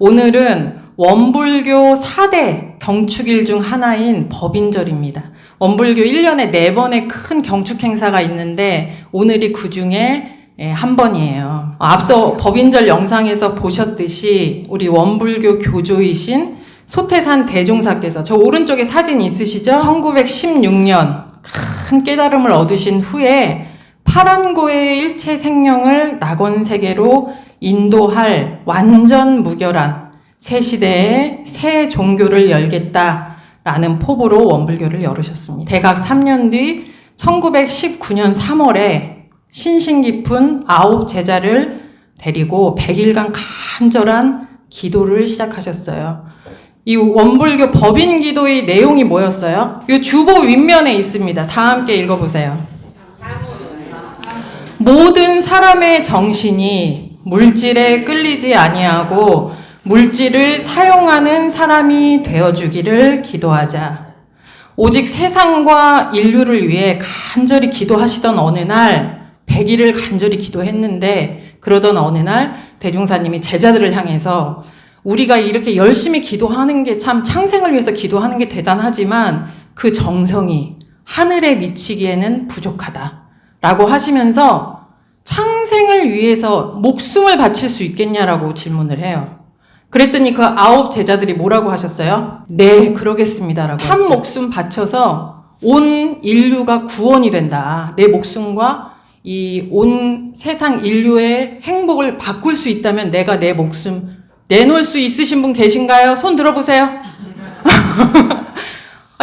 오늘은 원불교 4대 경축일 중 하나인 법인절입니다. 원불교 1년에 4번의 큰 경축 행사가 있는데 오늘이 그 중에 한 번이에요. 앞서 법인절 영상에서 보셨듯이 우리 원불교 교조이신 소태산 대종사께서 저 오른쪽에 사진 있으시죠? 1916년 큰 깨달음을 얻으신 후에 파란고의 일체 생명을 낙원세계로 인도할 완전 무결한 새 시대의 새 종교를 열겠다라는 포부로 원불교를 열으셨습니다. 대각 3년 뒤 1919년 3월에 신신 깊은 9 제자를 데리고 100일간 간절한 기도를 시작하셨어요. 이 원불교 법인 기도의 내용이 뭐였어요? 이 주보 윗면에 있습니다. 다 함께 읽어보세요. 모든 사람의 정신이 물질에 끌리지 아니하고 물질을 사용하는 사람이 되어주기를 기도하자. 오직 세상과 인류를 위해 간절히 기도하시던 어느 날 100일을 간절히 기도했는데 그러던 어느 날 대종사님이 제자들을 향해서 우리가 이렇게 열심히 기도하는 게 참 창생을 위해서 기도하는 게 대단하지만 그 정성이 하늘에 미치기에는 부족하다 라고 하시면서 창생을 위해서 목숨을 바칠 수 있겠냐라고 질문을 해요. 그랬더니 그 9 제자들이 뭐라고 하셨어요? 네, 그러겠습니다라고 한 목숨 바쳐서 온 인류가 구원이 된다. 내 목숨과 이 온 세상 인류의 행복을 바꿀 수 있다면 내가 내 목숨 내놓을 수 있으신 분 계신가요? 손 들어보세요.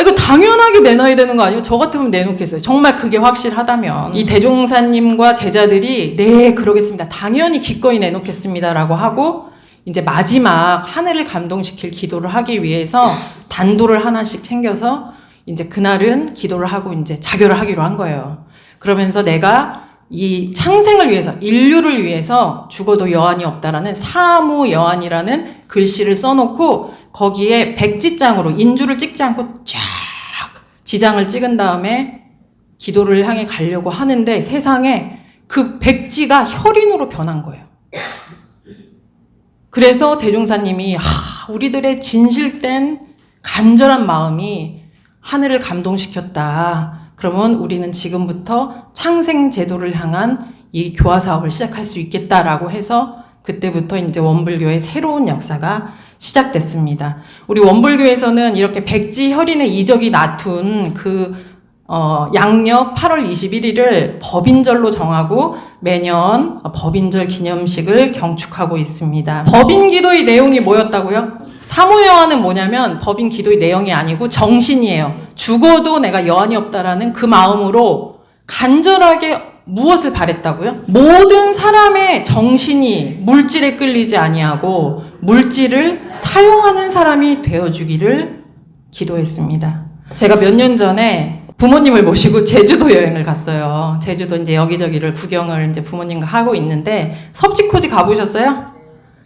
이거 당연하게 내놔야 되는 거 아니에요? 저 같으면 내놓겠어요. 정말 그게 확실하다면. 이 대종사님과 제자들이 네, 그러겠습니다. 당연히 기꺼이 내놓겠습니다라고 하고 이제 마지막 하늘을 감동시킬 기도를 하기 위해서 단도를 하나씩 챙겨서 이제 그날은 기도를 하고 이제 자결을 하기로 한 거예요. 그러면서 내가 이 창생을 위해서, 인류를 위해서 죽어도 여한이 없다라는 사무여한이라는 글씨를 써놓고 거기에 백지장으로 인주를 찍지 않고 쫙 지장을 찍은 다음에 기도를 향해 가려고 하는데 세상에 그 백지가 혈인으로 변한 거예요. 그래서 대종사님이 우리들의 진실된 간절한 마음이 하늘을 감동시켰다. 그러면 우리는 지금부터 창생 제도를 향한 이 교화 사업을 시작할 수 있겠다라고 해서 그때부터 이제 원불교의 새로운 역사가 시작됐습니다. 우리 원불교에서는 이렇게 백지 혈인의 이적이 나툰 양력 8월 21일을 법인절로 정하고 매년 법인절 기념식을 경축하고 있습니다. 법인 기도의 내용이 뭐였다고요? 사무여한은 뭐냐면 법인 기도의 내용이 아니고 정신이에요. 죽어도 내가 여한이 없다라는 그 마음으로 간절하게 무엇을 바랬다고요? 모든 사람의 정신이 물질에 끌리지 아니하고 물질을 사용하는 사람이 되어주기를 기도했습니다. 제가 몇 년 전에 부모님을 모시고 제주도 여행을 갔어요. 제주도 이제 여기저기를 구경을 이제 부모님과 하고 있는데 섭지코지 가보셨어요?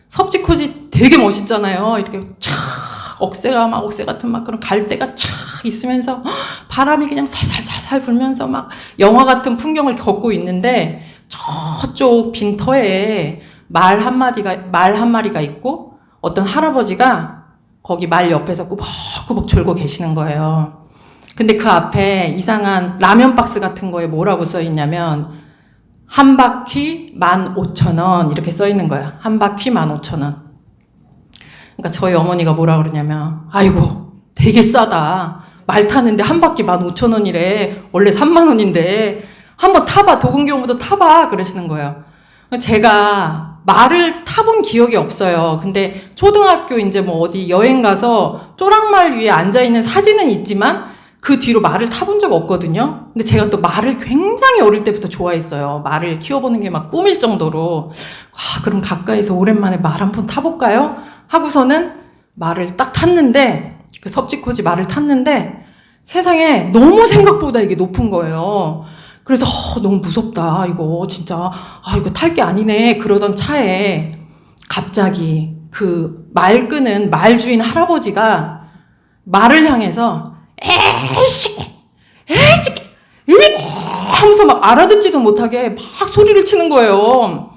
섭지코지 되게 멋있잖아요. 이렇게 촥 억새가 막 억새 같은 막 그런 갈대가 촥 있으면서 바람이 그냥 살살살살 불면서 막 영화 같은 풍경을 걷고 있는데 저쪽 빈터에 말 한 마리가 있고 어떤 할아버지가 거기 말 옆에서 꾸벅꾸벅 졸고 계시는 거예요. 근데 그 앞에 이상한 라면 박스 같은 거에 뭐라고 써 있냐면 한 바퀴 15,000원 이렇게 써 있는 거야. 한 바퀴 15,000원. 그러니까 저희 어머니가 뭐라 그러냐면 아이고 되게 싸다. 말 타는데 한 바퀴 15,000원이래. 원래 30,000원인데 한번 타봐. 도군경보다 타봐. 그러시는 거예요. 제가 말을 타본 기억이 없어요. 근데 초등학교 이제 뭐 어디 여행 가서 쪼랑말 위에 앉아있는 사진은 있지만 그 뒤로 말을 타본 적 없거든요. 근데 제가 또 말을 굉장히 어릴 때부터 좋아했어요. 말을 키워보는 게 막 꿈일 정도로. 그럼 가까이서 오랜만에 말 한번 타볼까요? 하고서는 말을 딱 탔는데 그 섭지코지 말을 탔는데 세상에 너무 생각보다 이게 높은 거예요. 그래서 너무 무섭다. 이거 진짜 이거 탈 게 아니네. 그러던 차에 갑자기 그 말 끄는 말 주인 할아버지가 말을 향해서 에이씨 하면서 막 알아듣지도 못하게 막 소리를 치는 거예요.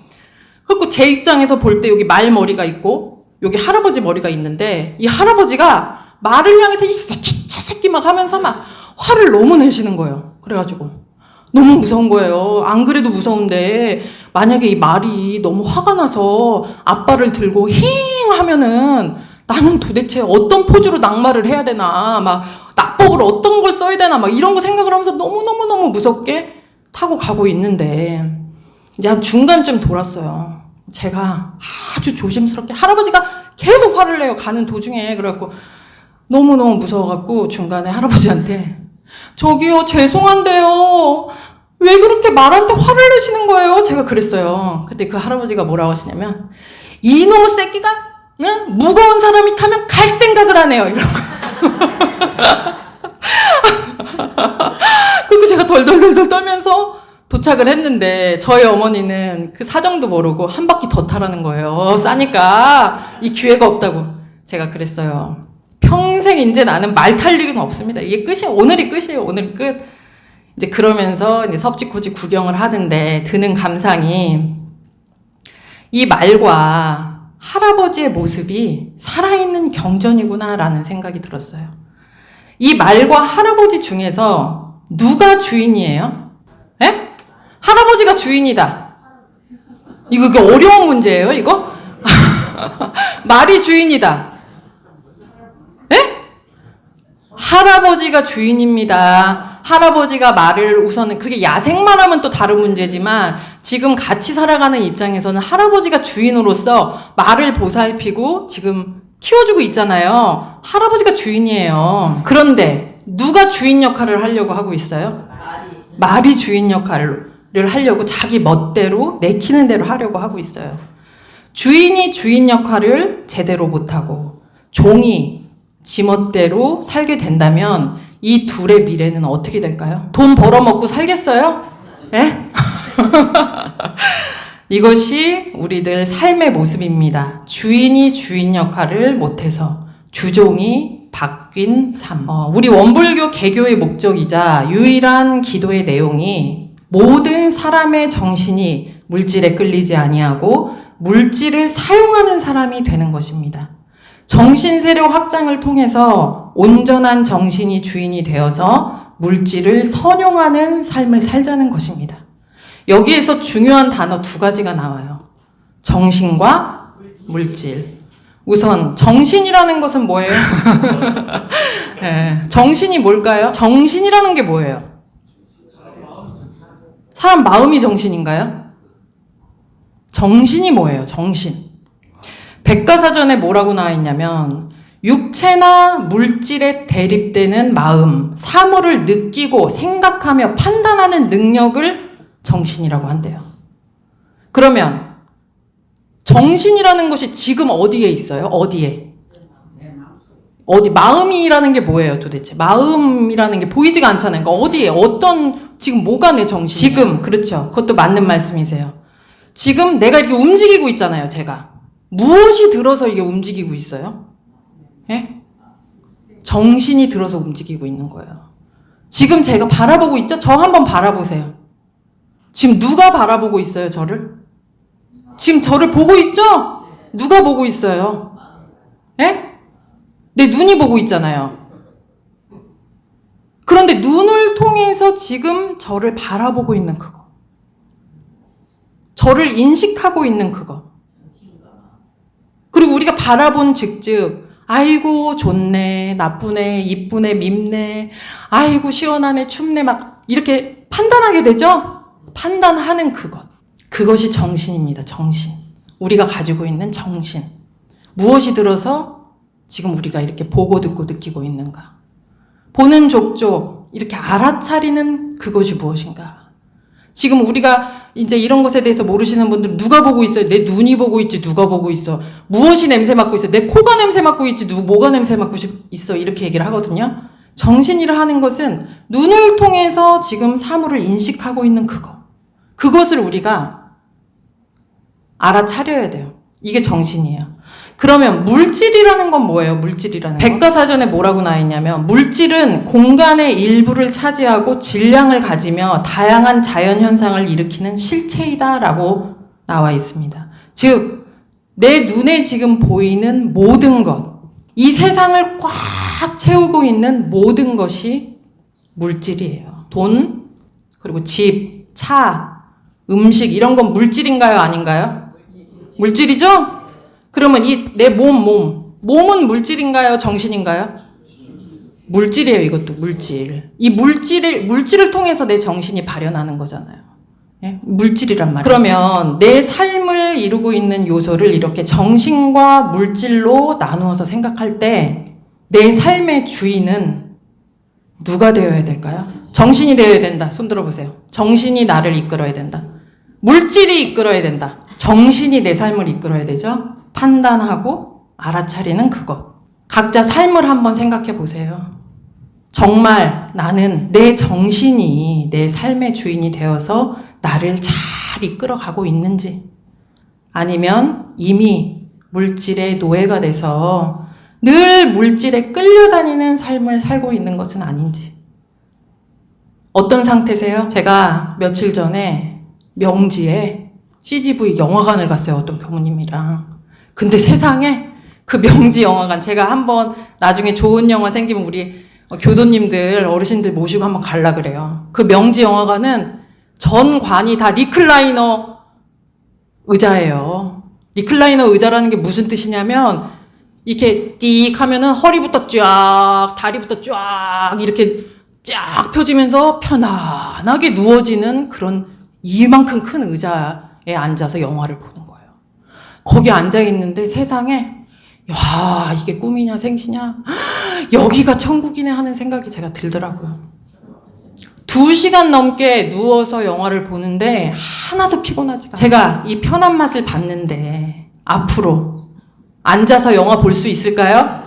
그래서 제 입장에서 볼 때 여기 말머리가 있고 여기 할아버지 머리가 있는데 이 할아버지가 말을 향해서 이 새끼 저 새끼 막 하면서 막 화를 너무 내시는 거예요. 그래가지고 너무 무서운 거예요. 안 그래도 무서운데 만약에 이 말이 너무 화가 나서 아빠를 들고 힝 하면은 나는 도대체 어떤 포즈로 낙마를 해야 되나, 막 낙법을 어떤 걸 써야 되나, 막 이런 거 생각을 하면서 너무너무너무 무섭게 타고 가고 있는데 이제 한 중간쯤 돌았어요. 제가 아주 조심스럽게, 할아버지가 계속 화를 내요, 가는 도중에. 그래갖고 너무너무 무서워갖고 중간에 할아버지한테 저기요, 죄송한데요, 왜 그렇게 말한테 화를 내시는 거예요? 제가 그랬어요. 그때 그 할아버지가 뭐라고 하시냐면, 이놈의 새끼가 응? 무거운 사람이 타면 갈 생각을 하네요, 이러고. 그리고 제가 덜덜덜덜 떨면서 도착을 했는데 저희 어머니는 그 사정도 모르고 한 바퀴 더 타라는 거예요. 싸니까 이 기회가 없다고. 제가 그랬어요. 평생 이제 나는 말 탈 일은 없습니다. 이게 끝이에요. 오늘이 끝이에요. 오늘 끝. 이제 그러면서 이제 섭지코지 구경을 하는데 드는 감상이, 이 말과 할아버지의 모습이 살아있는 경전이구나라는 생각이 들었어요. 이 말과 할아버지 중에서 누가 주인이에요? 에? 할아버지가 주인이다. 이거 어려운 문제예요, 이거? 말이 주인이다. 에? 할아버지가 주인입니다. 할아버지가 말을 우선은, 그게 야생만 하면 또 다른 문제지만 지금 같이 살아가는 입장에서는 할아버지가 주인으로서 말을 보살피고 지금 키워주고 있잖아요. 할아버지가 주인이에요. 그런데 누가 주인 역할을 하려고 하고 있어요? 말이 주인 역할을 하려고 자기 멋대로 내키는 대로 하려고 하고 있어요. 주인이 주인 역할을 제대로 못하고 종이 지 멋대로 살게 된다면 이 둘의 미래는 어떻게 될까요? 돈 벌어먹고 살겠어요? 예? 이것이 우리들 삶의 모습입니다. 주인이 주인 역할을 못해서 주종이 바뀐 삶. 우리 원불교 개교의 목적이자 유일한 기도의 내용이 모든 사람의 정신이 물질에 끌리지 아니하고 물질을 사용하는 사람이 되는 것입니다. 정신 세력 확장을 통해서 온전한 정신이 주인이 되어서 물질을 선용하는 삶을 살자는 것입니다. 여기에서 중요한 단어 두 가지가 나와요. 정신과 물질. 우선 정신이라는 것은 뭐예요? 네, 정신이 뭘까요? 정신이라는 게 뭐예요? 사람 마음이 정신인가요? 정신이 뭐예요? 정신. 백과사전에 뭐라고 나와 있냐면 육체나 물질에 대립되는 마음, 사물을 느끼고 생각하며 판단하는 능력을 정신이라고 한대요. 그러면 정신이라는 것이 지금 어디에 있어요? 어디에? 어디? 마음이라는 게 뭐예요, 도대체? 마음이라는 게 보이지가 않잖아요. 그러니까 어디에? 어떤, 지금 뭐가 내 정신이에요? 지금, 그렇죠. 그것도 맞는 말씀이세요. 지금 내가 이렇게 움직이고 있잖아요, 제가. 무엇이 들어서 이게 움직이고 있어요? 예? 정신이 들어서 움직이고 있는 거예요. 지금 제가 바라보고 있죠? 저 한번 바라보세요. 지금 누가 바라보고 있어요, 저를? 지금 저를 보고 있죠? 누가 보고 있어요? 예? 내 눈이 보고 있잖아요. 그런데 눈을 통해서 지금 저를 바라보고 있는 그거. 저를 인식하고 있는 그거. 그리고 우리가 바라본 즉즉 아이고 좋네, 나쁘네, 이쁘네, 밉네, 아이고 시원하네, 춥네, 막 이렇게 판단하게 되죠? 판단하는 그것. 그것이 정신입니다. 정신. 우리가 가지고 있는 정신. 무엇이 들어서 지금 우리가 이렇게 보고 듣고 느끼고 있는가. 보는 족족 이렇게 알아차리는 그것이 무엇인가. 지금 우리가 이제 이런 것에 대해서 모르시는 분들, 누가 보고 있어요? 내 눈이 보고 있지, 누가 보고 있어? 무엇이 냄새 맡고 있어? 내 코가 냄새 맡고 있지, 뭐가 냄새 맡고 있어? 이렇게 얘기를 하거든요. 정신이라 하는 것은 눈을 통해서 지금 사물을 인식하고 있는 그거. 그것을 우리가 알아차려야 돼요. 이게 정신이에요. 그러면 물질이라는 건 뭐예요? 물질이라는 건? 백과사전에 뭐라고 나와 있냐면 물질은 공간의 일부를 차지하고 질량을 가지며 다양한 자연현상을 일으키는 실체이다 라고 나와 있습니다. 즉 내 눈에 지금 보이는 모든 것, 이 세상을 꽉 채우고 있는 모든 것이 물질이에요. 돈, 그리고 집, 차, 음식 이런 건 물질인가요? 아닌가요? 물질이죠? 그러면 이 내 몸은 물질인가요? 정신인가요? 물질이에요. 이것도 물질. 이 물질을 통해서 내 정신이 발현하는 거잖아요. 예? 물질이란 말이에요. 그러면 내 삶을 이루고 있는 요소를 이렇게 정신과 물질로 나누어서 생각할 때 내 삶의 주인은 누가 되어야 될까요? 정신이 되어야 된다. 손 들어보세요. 정신이 나를 이끌어야 된다. 물질이 이끌어야 된다. 정신이 내 삶을 이끌어야 되죠. 판단하고 알아차리는 그것. 각자 삶을 한번 생각해 보세요. 정말 나는 내 정신이 내 삶의 주인이 되어서 나를 잘 이끌어가고 있는지, 아니면 이미 물질의 노예가 돼서 늘 물질에 끌려다니는 삶을 살고 있는 것은 아닌지. 어떤 상태세요? 제가 며칠 전에 명지에 CGV 영화관을 갔어요. 어떤 교무님이랑. 근데 세상에 그 명지 영화관, 제가 한번 나중에 좋은 영화 생기면 우리 교도님들, 어르신들 모시고 한번 갈라 그래요. 그 명지 영화관은 전관이 다 리클라이너 의자예요. 리클라이너 의자라는 게 무슨 뜻이냐면 이렇게 띡 하면은 허리부터 쫙, 다리부터 쫙 이렇게 쫙 펴지면서 편안하게 누워지는 그런 이만큼 큰 의자에 앉아서 영화를 보는 거예요. 거기 앉아 있는데 세상에 야, 이게 꿈이냐 생시냐? 여기가 천국이네 하는 생각이 제가 들더라고요. 2시간 넘게 누워서 영화를 보는데 하나도 피곤하지가 않아요. 제가 이 편한 맛을 봤는데 앞으로 앉아서 영화 볼 수 있을까요?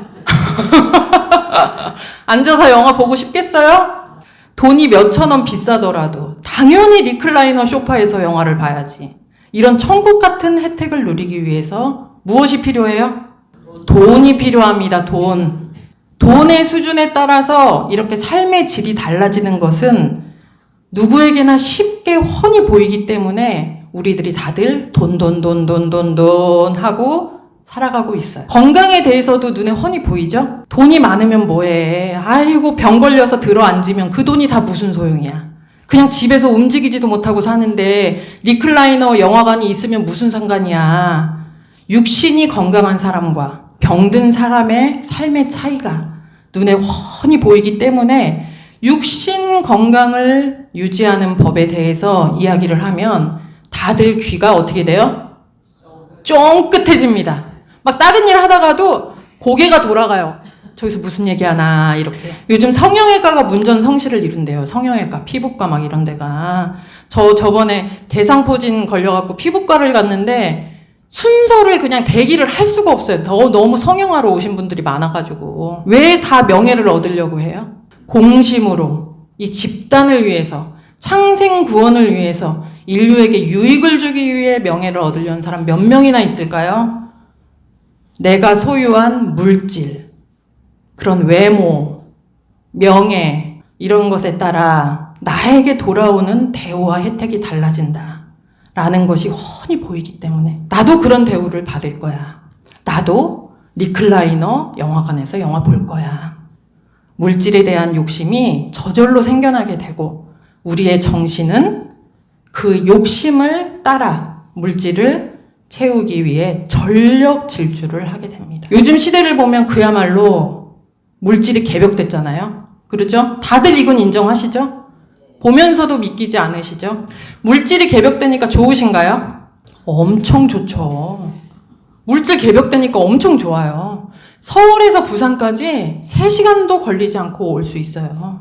앉아서 영화 보고 싶겠어요? 돈이 몇천 원 비싸더라도 당연히 리클라이너 소파에서 영화를 봐야지. 이런 천국 같은 혜택을 누리기 위해서 무엇이 필요해요? 돈이 필요합니다. 돈의 수준에 따라서 이렇게 삶의 질이 달라지는 것은 누구에게나 쉽게 훤히 보이기 때문에 우리들이 다들 돈 하고 살아가고 있어요. 건강에 대해서도 눈에 훤히 보이죠? 돈이 많으면 뭐해? 아이고 병 걸려서 들어앉으면 그 돈이 다 무슨 소용이야. 그냥 집에서 움직이지도 못하고 사는데 리클라이너 영화관이 있으면 무슨 상관이야. 육신이 건강한 사람과 병든 사람의 삶의 차이가 눈에 훤히 보이기 때문에 육신 건강을 유지하는 법에 대해서 이야기를 하면 다들 귀가 어떻게 돼요? 쫑긋해집니다. 막 다른 일 하다가도 고개가 돌아가요. 저기서 무슨 얘기하나 이렇게. 요즘 성형외과가 문전성시를 이룬대요. 성형외과, 피부과 막 이런 데가. 저번에 대상포진 걸려갖고 피부과를 갔는데 순서를 그냥 대기를 할 수가 없어요. 너무 성형하러 오신 분들이 많아가지고. 왜 다 명예를 얻으려고 해요? 공심으로 이 집단을 위해서, 창생 구원을 위해서, 인류에게 유익을 주기 위해 명예를 얻으려는 사람 몇 명이나 있을까요? 내가 소유한 물질, 그런 외모, 명예 이런 것에 따라 나에게 돌아오는 대우와 혜택이 달라진다 라는 것이 훤히 보이기 때문에 나도 그런 대우를 받을 거야. 나도 리클라이너 영화관에서 영화 볼 거야. 물질에 대한 욕심이 저절로 생겨나게 되고 우리의 정신은 그 욕심을 따라 물질을 채우기 위해 전력 질주를 하게 됩니다. 요즘 시대를 보면 그야말로 물질이 개벽됐잖아요. 그렇죠? 다들 이건 인정하시죠? 보면서도 믿기지 않으시죠? 물질이 개벽되니까 좋으신가요? 엄청 좋죠. 물질 개벽되니까 엄청 좋아요. 서울에서 부산까지 3시간도 걸리지 않고 올 수 있어요.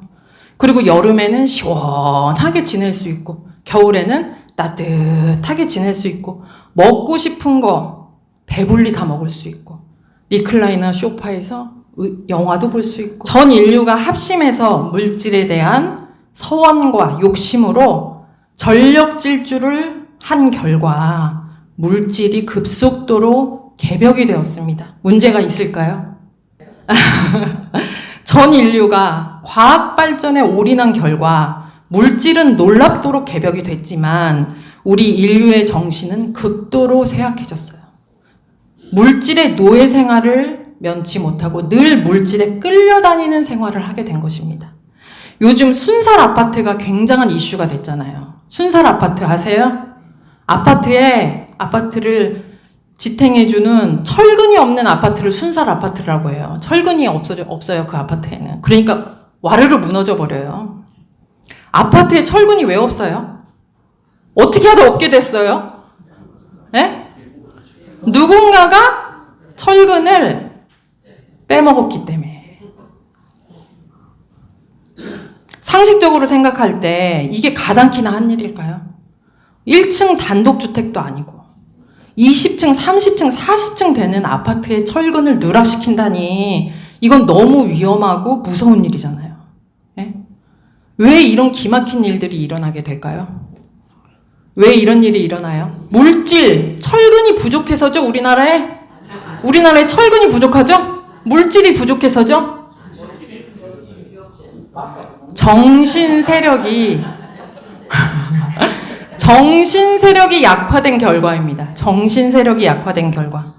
그리고 여름에는 시원하게 지낼 수 있고 겨울에는 따뜻하게 지낼 수 있고 먹고 싶은 거 배불리 다 먹을 수 있고 리클라이너 소파에서 영화도 볼 수 있고 전 인류가 합심해서 물질에 대한 서원과 욕심으로 전력 질주를 한 결과 물질이 급속도로 개벽이 되었습니다. 문제가 있을까요? 전 인류가 과학 발전에 올인한 결과 물질은 놀랍도록 개벽이 됐지만 우리 인류의 정신은 극도로 쇠약해졌어요. 물질의 노예 생활을 면치 못하고 늘 물질에 끌려다니는 생활을 하게 된 것입니다. 요즘 순살 아파트가 굉장한 이슈가 됐잖아요. 순살 아파트 아세요? 아파트를 지탱해주는 철근이 없는 아파트를 순살 아파트라고 해요. 철근이 없어요, 그 아파트에는. 그러니까 와르르 무너져 버려요. 아파트에 철근이 왜 없어요? 어떻게 하다 없게 됐어요? 예? 누군가가 철근을 빼먹었기 때문에. 상식적으로 생각할 때 이게 가당키나 한 일일까요? 1층 단독주택도 아니고 20층, 30층, 40층 되는 아파트에 철근을 누락시킨다니 이건 너무 위험하고 무서운 일이잖아요. 예? 왜 이런 기막힌 일들이 일어나게 될까요? 왜 이런 일이 일어나요? 물질, 철근이 부족해서죠, 우리나라에? 우리나라에 철근이 부족하죠? 물질이 부족해서죠? 정신 세력이 약화된 결과입니다. 정신 세력이 약화된 결과.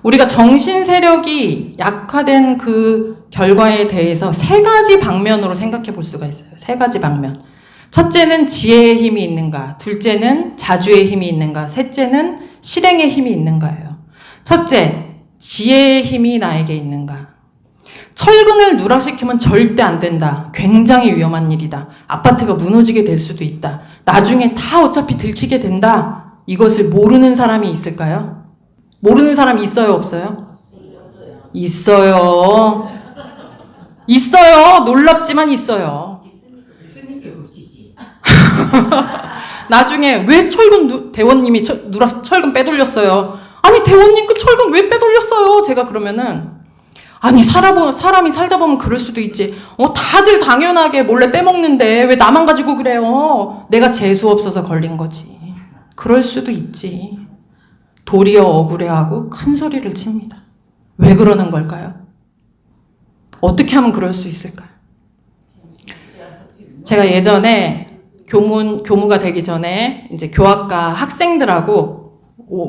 우리가 정신 세력이 약화된 그 결과에 대해서 세 가지 방면으로 생각해 볼 수가 있어요. 세 가지 방면. 첫째는 지혜의 힘이 있는가, 둘째는 자주의 힘이 있는가, 셋째는 실행의 힘이 있는가예요. 첫째, 지혜의 힘이 나에게 있는가. 철근을 누락시키면 절대 안 된다. 굉장히 위험한 일이다. 아파트가 무너지게 될 수도 있다. 나중에 다 어차피 들키게 된다. 이것을 모르는 사람이 있을까요? 모르는 사람이 있어요, 없어요? 있어요. 있어요. 놀랍지만 있어요. 나중에 왜 대원님이 철근 빼돌렸어요? 아니, 대원님 그 철근 왜 빼돌렸어요? 제가 그러면은, 아니, 사람이 살다 보면 그럴 수도 있지. 다들 당연하게 몰래 빼먹는데 왜 나만 가지고 그래요? 내가 재수 없어서 걸린 거지. 그럴 수도 있지. 도리어 억울해하고 큰 소리를 칩니다. 왜 그러는 걸까요? 어떻게 하면 그럴 수 있을까요? 제가 예전에 교무가 되기 전에 이제 교학과 학생들하고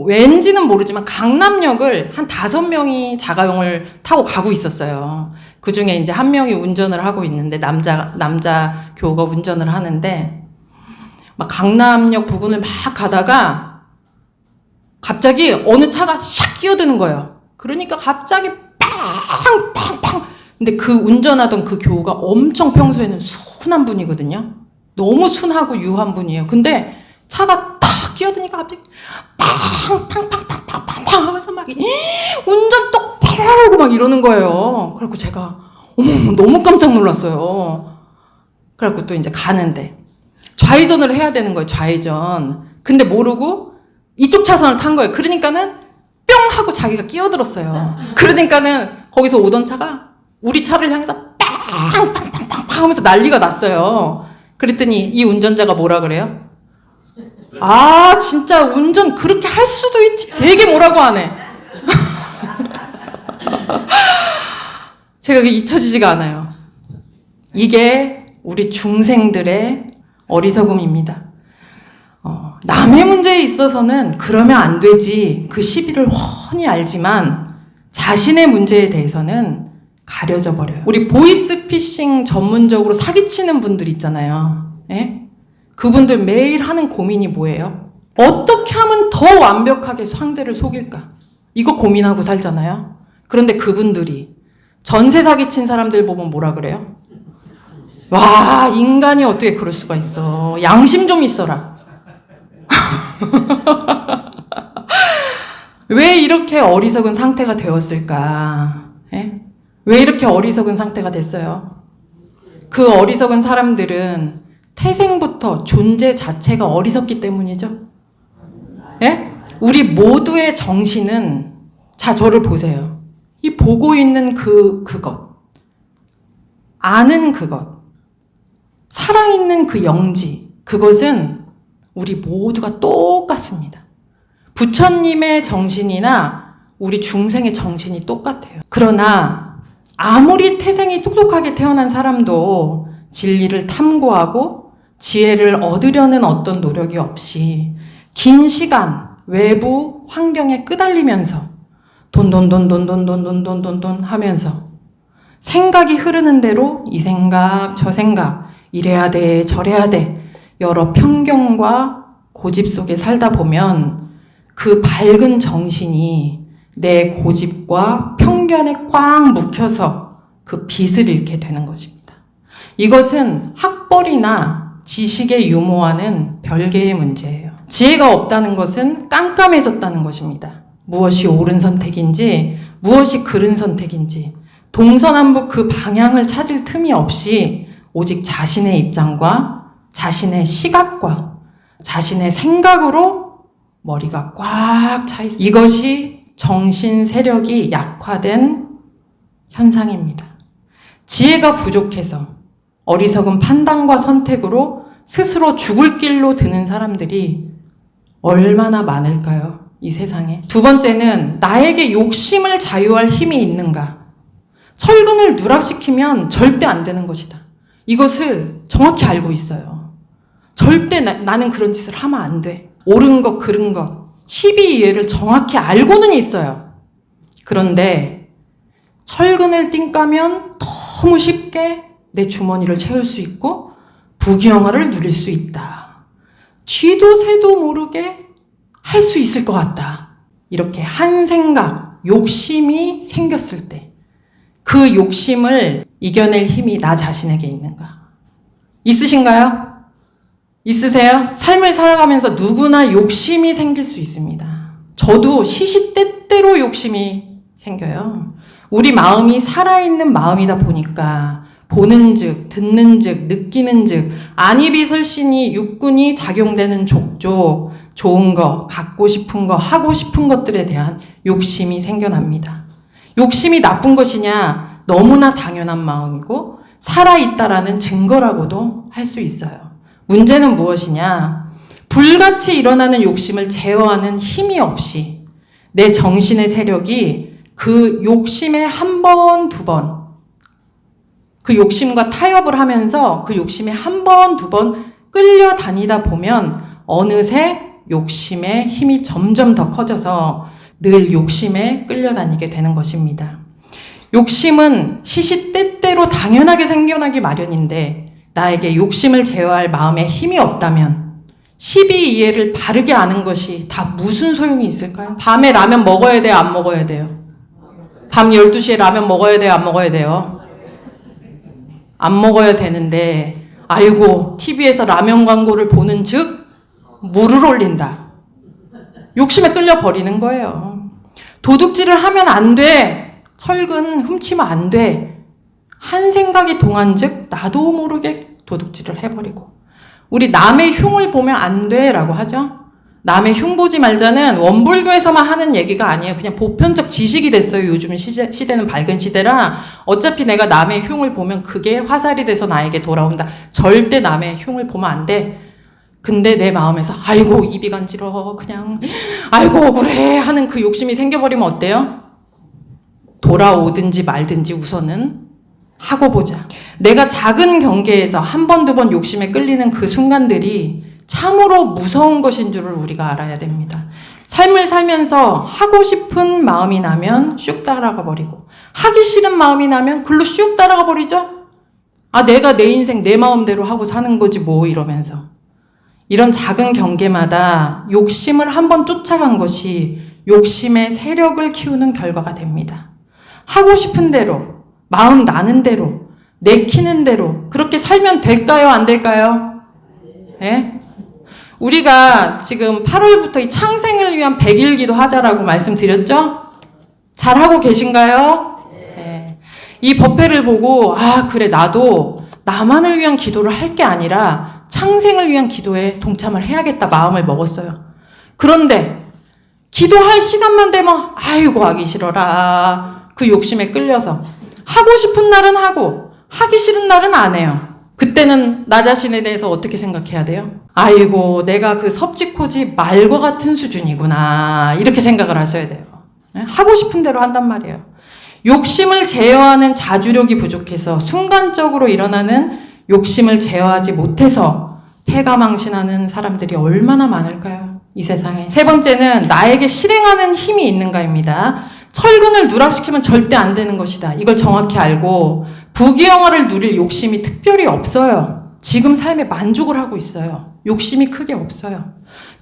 왠지는 모르지만 강남역을 한 5명이 자가용을 타고 가고 있었어요. 그 중에 이제 한 명이 운전을 하고 있는데 남자 교우가 운전을 하는데 막 강남역 부근을 막 가다가 갑자기 어느 차가 샥 끼어드는 거예요. 그러니까 갑자기 팡팡팡. 근데 그 운전하던 그 교우가 엄청 평소에는 순한 분이거든요. 너무 순하고 유한 분이에요. 근데 차가 탁 끼어드니까 갑자기 팡팡팡팡팡팡 하면서 막 운전 똑바로 하고 막 이러는 거예요. 그래갖고 제가 어머 너무 깜짝 놀랐어요. 그래갖고 또 이제 가는데 좌회전을 해야 되는 거예요. 좌회전. 근데 모르고 이쪽 차선을 탄 거예요. 그러니까는 뿅 하고 자기가 끼어들었어요. 그러니까는 거기서 오던 차가 우리 차를 향해서 팡팡팡팡 하면서 난리가 났어요. 그랬더니 이 운전자가 뭐라 그래요? 아, 진짜 운전 그렇게 할 수도 있지. 되게 뭐라고 하네. 제가 그게 잊혀지지가 않아요. 이게 우리 중생들의 어리석음입니다. 남의 문제에 있어서는 그러면 안 되지. 그 시비를 훤히 알지만 자신의 문제에 대해서는 가려져 버려요. 우리 보이스피싱 전문적으로 사기치는 분들 있잖아요. 예? 그분들 매일 하는 고민이 뭐예요? 어떻게 하면 더 완벽하게 상대를 속일까? 이거 고민하고 살잖아요. 그런데 그분들이 전세 사기친 사람들 보면 뭐라 그래요? 와, 인간이 어떻게 그럴 수가 있어. 양심 좀 있어라. 왜 이렇게 어리석은 상태가 되었을까? 예? 왜 이렇게 어리석은 상태가 됐어요? 그 어리석은 사람들은 태생부터 존재 자체가 어리석기 때문이죠. 예? 우리 모두의 정신은, 자, 저를 보세요. 이 보고 있는 그것, 아는 그것, 살아있는 그 영지, 그것은 우리 모두가 똑같습니다. 부처님의 정신이나 우리 중생의 정신이 똑같아요. 그러나 아무리 태생이 똑똑하게 태어난 사람도 진리를 탐구하고 지혜를 얻으려는 어떤 노력이 없이 긴 시간 외부 환경에 끄달리면서 돈 하면서 생각이 흐르는 대로 이 생각, 저 생각, 이래야 돼, 저래야 돼, 여러 편견과 고집 속에 살다 보면 그 밝은 정신이 내 고집과 편견에 꽉 묵혀서 그 빛을 잃게 되는 것입니다. 이것은 학벌이나 지식의 유무와는 별개의 문제예요. 지혜가 없다는 것은 깜깜해졌다는 것입니다. 무엇이 옳은 선택인지, 무엇이 그른 선택인지, 동서남북 그 방향을 찾을 틈이 없이 오직 자신의 입장과 자신의 시각과 자신의 생각으로 머리가 꽉 차 있어요. 이것이 정신 세력이 약화된 현상입니다. 지혜가 부족해서 어리석은 판단과 선택으로 스스로 죽을 길로 드는 사람들이 얼마나 많을까요? 이 세상에. 두 번째는 나에게 욕심을 자유할 힘이 있는가? 철근을 누락시키면 절대 안 되는 것이다. 이것을 정확히 알고 있어요. 절대 나는 그런 짓을 하면 안 돼. 옳은 것, 그른 것, 12이해를 정확히 알고는 있어요. 그런데 철근을 띵까면 너무 쉽게 내 주머니를 채울 수 있고 부귀영화를 누릴 수 있다. 쥐도 새도 모르게 할 수 있을 것 같다. 이렇게 한 생각, 욕심이 생겼을 때 그 욕심을 이겨낼 힘이 나 자신에게 있는가? 있으신가요? 있으세요? 삶을 살아가면서 누구나 욕심이 생길 수 있습니다. 저도 시시때때로 욕심이 생겨요. 우리 마음이 살아있는 마음이다 보니까 보는 즉, 듣는 즉, 느끼는 즉, 안입이 설신이 육군이 작용되는 족족 좋은 거, 갖고 싶은 거, 하고 싶은 것들에 대한 욕심이 생겨납니다. 욕심이 나쁜 것이냐? 너무나 당연한 마음이고 살아있다라는 증거라고도 할 수 있어요. 문제는 무엇이냐? 불같이 일어나는 욕심을 제어하는 힘이 없이 내 정신의 세력이 그 욕심에 한 번, 두 번, 그 욕심과 타협을 하면서 그 욕심에 한 번, 두 번 끌려다니다 보면 어느새 욕심의 힘이 점점 더 커져서 늘 욕심에 끌려다니게 되는 것입니다. 욕심은 시시때때로 당연하게 생겨나기 마련인데 나에게 욕심을 제어할 마음에 힘이 없다면 12이해를 바르게 아는 것이 다 무슨 소용이 있을까요? 밤에 라면 먹어야 돼요? 안 먹어야 돼요? 밤 12시에 라면 먹어야 돼요? 안 먹어야 돼요? 안 먹어야 되는데 아이고 TV에서 라면 광고를 보는 즉 물을 올린다. 욕심에 끌려버리는 거예요. 도둑질을 하면 안 돼. 철근 훔치면 안 돼. 한 생각이 동한 즉 나도 모르게 도둑질을 해버리고 우리 남의 흉을 보면 안 돼라고 하죠. 남의 흉 보지 말자는 원불교에서만 하는 얘기가 아니에요. 그냥 보편적 지식이 됐어요. 요즘 시대는 밝은 시대라 어차피 내가 남의 흉을 보면 그게 화살이 돼서 나에게 돌아온다. 절대 남의 흉을 보면 안 돼. 근데 내 마음에서 아이고 입이 간지러워 그냥 아이고 억울해 하는 그 욕심이 생겨버리면 어때요? 돌아오든지 말든지 우선은 하고 보자. 내가 작은 경계에서 한 번, 두 번 욕심에 끌리는 그 순간들이 참으로 무서운 것인 줄을 우리가 알아야 됩니다. 삶을 살면서 하고 싶은 마음이 나면 쑥 따라가 버리고 하기 싫은 마음이 나면 글로 쑥 따라가 버리죠? 아 내가 내 인생 내 마음대로 하고 사는 거지 뭐 이러면서 이런 작은 경계마다 욕심을 한번 쫓아간 것이 욕심의 세력을 키우는 결과가 됩니다. 하고 싶은 대로, 마음 나는 대로, 내키는 대로 그렇게 살면 될까요? 안 될까요? 네? 우리가 지금 8월부터 이 창생을 위한 100일 기도 하자라고 말씀드렸죠? 잘하고 계신가요? 네. 이 법회를 보고 아 그래 나도 나만을 위한 기도를 할 게 아니라 창생을 위한 기도에 동참을 해야겠다 마음을 먹었어요. 그런데 기도할 시간만 되면 아이고 하기 싫어라 그 욕심에 끌려서 하고 싶은 날은 하고 하기 싫은 날은 안 해요. 그때는 나 자신에 대해서 어떻게 생각해야 돼요? 아이고 내가 그 섭지코지 말과 같은 수준이구나 이렇게 생각을 하셔야 돼요. 하고 싶은 대로 한단 말이에요. 욕심을 제어하는 자주력이 부족해서 순간적으로 일어나는 욕심을 제어하지 못해서 패가망신하는 사람들이 얼마나 많을까요? 이 세상에. 세 번째는 나에게 실행하는 힘이 있는가입니다. 철근을 누락시키면 절대 안 되는 것이다. 이걸 정확히 알고 부귀영화를 누릴 욕심이 특별히 없어요. 지금 삶에 만족을 하고 있어요. 욕심이 크게 없어요.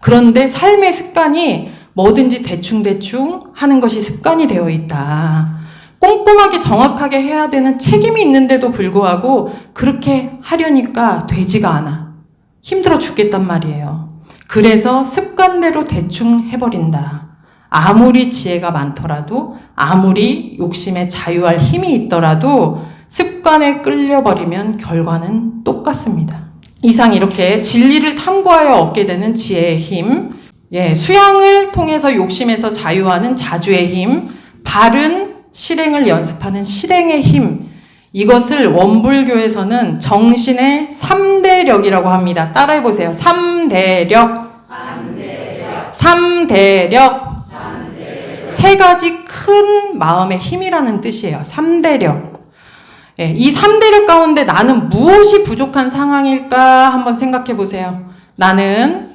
그런데 삶의 습관이 뭐든지 대충대충 하는 것이 습관이 되어 있다. 꼼꼼하게 정확하게 해야 되는 책임이 있는데도 불구하고 그렇게 하려니까 되지가 않아. 힘들어 죽겠단 말이에요. 그래서 습관대로 대충 해버린다. 아무리 지혜가 많더라도, 아무리 욕심에 자유할 힘이 있더라도 습관에 끌려버리면 결과는 똑같습니다. 이상 이렇게 진리를 탐구하여 얻게 되는 지혜의 힘, 수양을 통해서 욕심에서 자유하는 자주의 힘, 바른 실행을 연습하는 실행의 힘, 이것을 원불교에서는 정신의 3대력이라고 합니다. 따라해보세요. 3대력. 3대력. 세 가지 큰 마음의 힘이라는 뜻이에요. 3대력. 이 3대력 가운데 나는 무엇이 부족한 상황일까 한번 생각해 보세요. 나는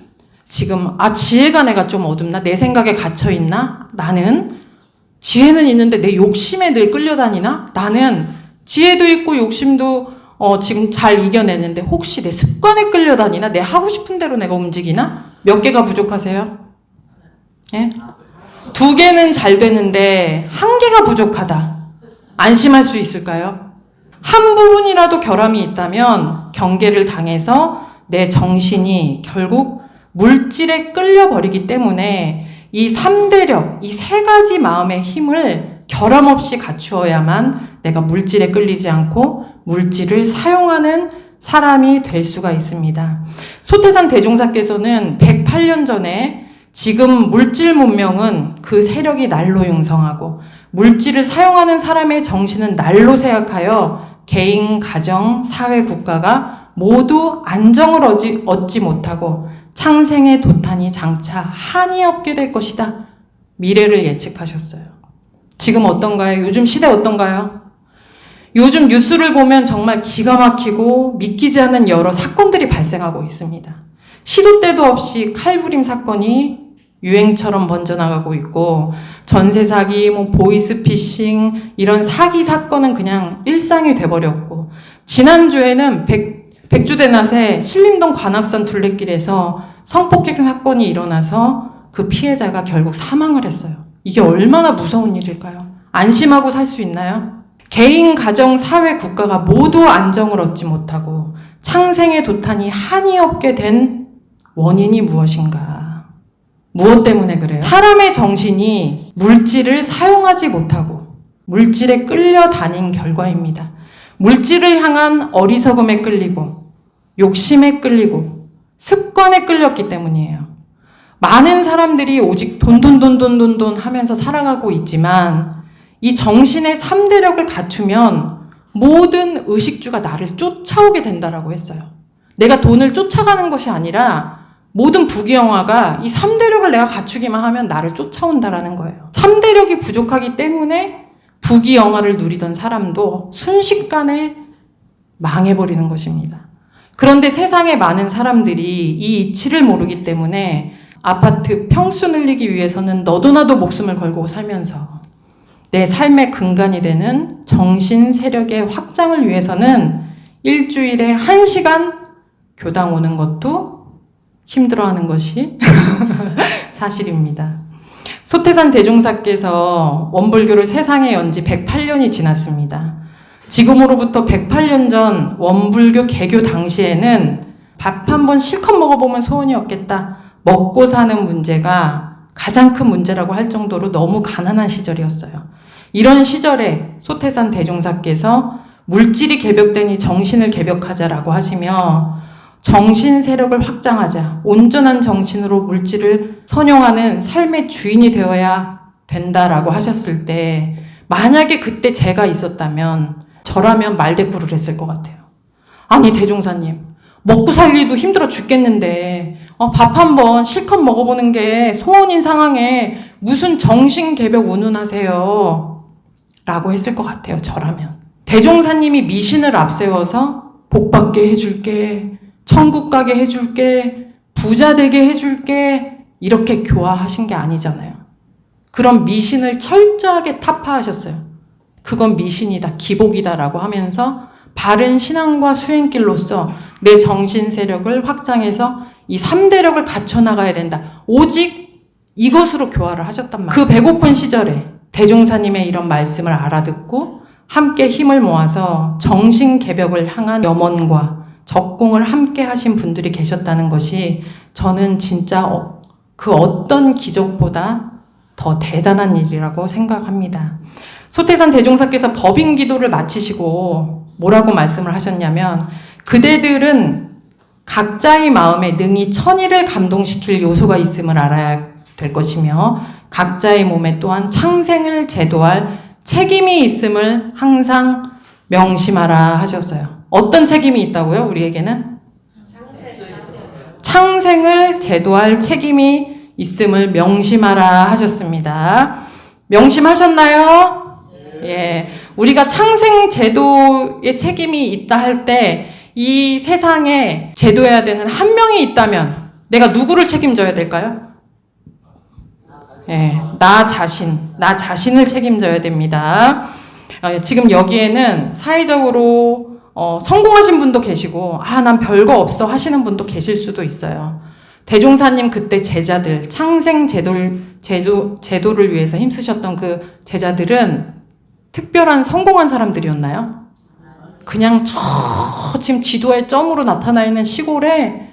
지금 지혜가 내가 좀 어둡나? 내 생각에 갇혀 있나? 나는 지혜는 있는데 내 욕심에 늘 끌려다니나? 나는 지혜도 있고 욕심도 지금 잘 이겨내는데 혹시 내 습관에 끌려다니나? 내 하고 싶은 대로 내가 움직이나? 몇 개가 부족하세요? 예? 2개는 잘 되는데 1개가 부족하다. 안심할 수 있을까요? 한 부분이라도 결함이 있다면 경계를 당해서 내 정신이 결국 물질에 끌려버리기 때문에 이 3대력, 이 3가지 마음의 힘을 결함 없이 갖추어야만 내가 물질에 끌리지 않고 물질을 사용하는 사람이 될 수가 있습니다. 소태산 대종사께서는 108년 전에 지금 물질 문명은 그 세력이 날로 융성하고 물질을 사용하는 사람의 정신은 날로 쇠약하여 개인, 가정, 사회, 국가가 모두 안정을 얻지 못하고 창생의 도탄이 장차 한이 없게 될 것이다. 미래를 예측하셨어요. 지금 어떤가요? 요즘 시대 어떤가요? 요즘 뉴스를 보면 정말 기가 막히고 믿기지 않는 여러 사건들이 발생하고 있습니다. 시도 때도 없이 칼부림 사건이 유행처럼 번져나가고 있고 전세 사기, 보이스피싱 이런 사기 사건은 그냥 일상이 돼버렸고 지난주에는 백주대낮에 신림동 관악산 둘레길에서 성폭행 사건이 일어나서 그 피해자가 결국 사망을 했어요. 이게 얼마나 무서운 일일까요? 안심하고 살 수 있나요? 개인, 가정, 사회, 국가가 모두 안정을 얻지 못하고 창생의 도탄이 한이 없게 된 원인이 무엇인가? 무엇 때문에 그래요? 사람의 정신이 물질을 사용하지 못하고 물질에 끌려다닌 결과입니다. 물질을 향한 어리석음에 끌리고 욕심에 끌리고 습관에 끌렸기 때문이에요. 많은 사람들이 오직 돈 하면서 살아가고 있지만 이 정신의 3대력을 갖추면 모든 의식주가 나를 쫓아오게 된다라고 했어요. 내가 돈을 쫓아가는 것이 아니라 모든 부귀영화가 이 3대력을 내가 갖추기만 하면 나를 쫓아온다라는 거예요. 3대력이 부족하기 때문에 부귀영화를 누리던 사람도 순식간에 망해버리는 것입니다. 그런데 세상에 많은 사람들이 이 이치를 모르기 때문에 아파트 평수 늘리기 위해서는 너도 나도 목숨을 걸고 살면서 내 삶의 근간이 되는 정신 세력의 확장을 위해서는 일주일에 1시간 교당 오는 것도 힘들어하는 것이 사실입니다. 소태산 대종사께서 원불교를 세상에 연지 108년이 지났습니다. 지금으로부터 108년 전 원불교 개교 당시에는 밥 한 번 실컷 먹어보면 소원이 없겠다. 먹고 사는 문제가 가장 큰 문제라고 할 정도로 너무 가난한 시절이었어요. 이런 시절에 소태산 대종사께서 물질이 개벽되니 정신을 개벽하자라고 하시며 정신 세력을 확장하자, 온전한 정신으로 물질을 선용하는 삶의 주인이 되어야 된다라고 하셨을 때 만약에 그때 제가 있었다면 저라면 말대꾸를 했을 것 같아요. 아니 대종사님, 먹고 살기도 힘들어 죽겠는데 밥 한 번 실컷 먹어보는 게 소원인 상황에 무슨 정신개벽 운운하세요? 라고 했을 것 같아요. 저라면. 대종사님이 미신을 앞세워서 복받게 해줄게, 천국 가게 해줄게, 부자 되게 해줄게 이렇게 교화하신 게 아니잖아요. 그런 미신을 철저하게 타파하셨어요. 그건 미신이다, 기복이다라고 하면서 바른 신앙과 수행길로서 내 정신 세력을 확장해서 이 3대력을 갖춰나가야 된다. 오직 이것으로 교화를 하셨단 말이에요. 그 배고픈 시절에 대종사님의 이런 말씀을 알아듣고 함께 힘을 모아서 정신개벽을 향한 염원과 적공을 함께 하신 분들이 계셨다는 것이 저는 진짜 그 어떤 기적보다 더 대단한 일이라고 생각합니다. 소태산 대종사께서 법인 기도를 마치시고 뭐라고 말씀을 하셨냐면, 그대들은 각자의 마음에 능히 천의를 감동시킬 요소가 있음을 알아야 될 것이며 각자의 몸에 또한 창생을 제도할 책임이 있음을 항상 명심하라 하셨어요. 어떤 책임이 있다고요? 우리에게는? 창생을 제도할 책임이 있음을 명심하라 하셨습니다. 명심하셨나요? 예. 우리가 창생 제도의 책임이 있다 할 때 이 세상에 제도해야 되는 한 명이 있다면 내가 누구를 책임져야 될까요? 예. 나 자신을 책임져야 됩니다. 지금 여기에는 사회적으로 성공하신 분도 계시고 난 별거 없어 하시는 분도 계실 수도 있어요. 대종사님 그때 제자들, 창생 제도를 위해서 힘쓰셨던 그 제자들은 특별한 성공한 사람들이었나요? 그냥 지금 지도의 점으로 나타나 있는 시골에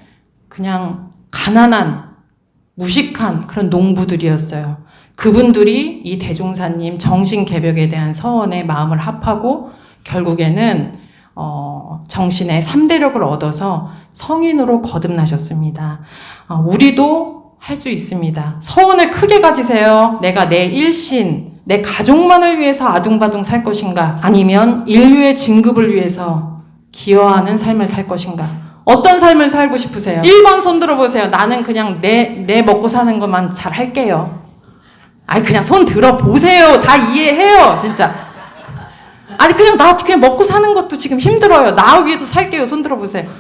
그냥 가난한, 무식한 그런 농부들이었어요. 그분들이 이 대종사님 정신개벽에 대한 서원에 마음을 합하고 결국에는 정신의 3대력을 얻어서 성인으로 거듭나셨습니다. 우리도 할 수 있습니다. 서원을 크게 가지세요. 내가 내 일신, 내 가족만을 위해서 아둥바둥 살 것인가? 아니면 인류의 진급을 위해서 기여하는 삶을 살 것인가? 어떤 삶을 살고 싶으세요? 1번 손 들어보세요. 나는 그냥 내 먹고 사는 것만 잘 할게요. 그냥 손 들어보세요. 다 이해해요. 진짜. 그냥 먹고 사는 것도 지금 힘들어요. 나 위해서 살게요. 손 들어보세요.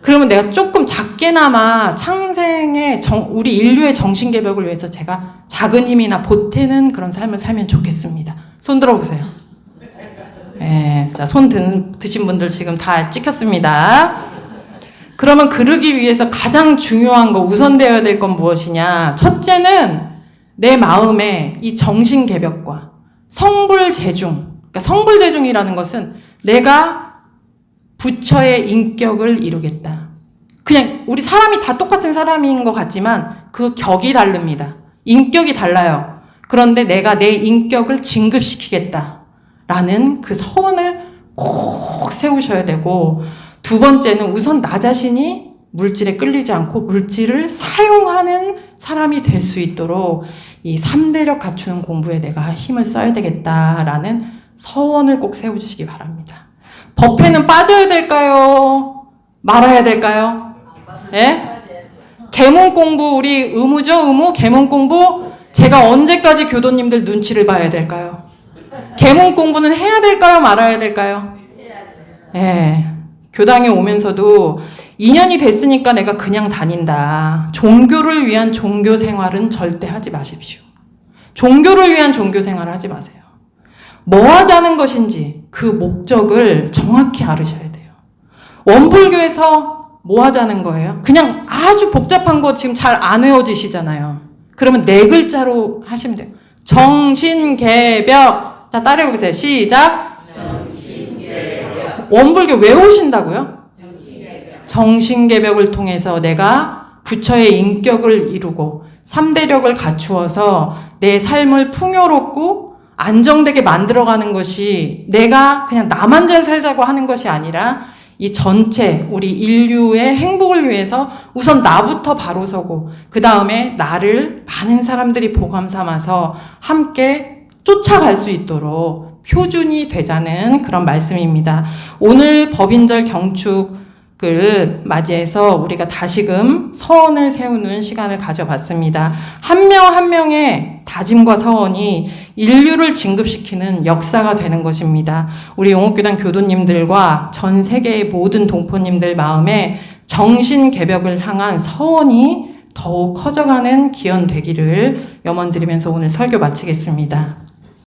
그러면 내가 조금 작게나마 창생의 우리 인류의 정신개벽을 위해서 제가 작은 힘이나 보태는 그런 삶을 살면 좋겠습니다. 손 들어보세요. 자, 손 드신 분들 지금 다 찍혔습니다. 그러면 그러기 위해서 가장 중요한 거, 우선되어야 될 건 무엇이냐? 첫째는 내 마음에 이 정신개벽과 성불재중, 그러니까 성불재중이라는 것은 내가 부처의 인격을 이루겠다. 그냥 우리 사람이 다 똑같은 사람인 것 같지만 그 격이 다릅니다. 인격이 달라요. 그런데 내가 내 인격을 진급시키겠다라는 그 서원을 꼭 세우셔야 되고, 두 번째는 우선 나 자신이 물질에 끌리지 않고 물질을 사용하는 사람이 될 수 있도록 이 3대력 갖추는 공부에 내가 힘을 써야 되겠다라는 서원을 꼭 세워주시기 바랍니다. 법회는 빠져야 될까요? 말아야 될까요? 예? 계몽 공부, 우리 의무죠? 의무? 계몽 공부? 제가 언제까지 교도님들 눈치를 봐야 될까요? 계몽 공부는 해야 될까요? 말아야 될까요? 예. 교당에 오면서도 2년이 됐으니까 내가 그냥 다닌다. 종교를 위한 종교 생활은 절대 하지 마십시오. 종교를 위한 종교 생활을 하지 마세요. 뭐 하자는 것인지 그 목적을 정확히 알으셔야 돼요. 원불교에서 뭐 하자는 거예요? 그냥 아주 복잡한 거 지금 잘 안 외워지시잖아요. 그러면 4글자로 하시면 돼요. 정신개벽. 자, 따라해보세요. 시작. 정신개벽. 원불교 외우신다고요? 정신개벽을 통해서 내가 부처의 인격을 이루고 3대력을 갖추어서 내 삶을 풍요롭고 안정되게 만들어가는 것이, 내가 그냥 나만 잘 살자고 하는 것이 아니라 이 전체 우리 인류의 행복을 위해서 우선 나부터 바로 서고 그 다음에 나를 많은 사람들이 보감 삼아서 함께 쫓아갈 수 있도록 표준이 되자는 그런 말씀입니다. 오늘 법인절 경축을 맞이해서 우리가 다시금 서원을 세우는 시간을 가져봤습니다. 한 명 한 명의 다짐과 서원이 인류를 진급시키는 역사가 되는 것입니다. 우리 용옥교단 교도님들과 전 세계의 모든 동포님들 마음에 정신개벽을 향한 서원이 더욱 커져가는 기원 되기를 염원드리면서 오늘 설교 마치겠습니다.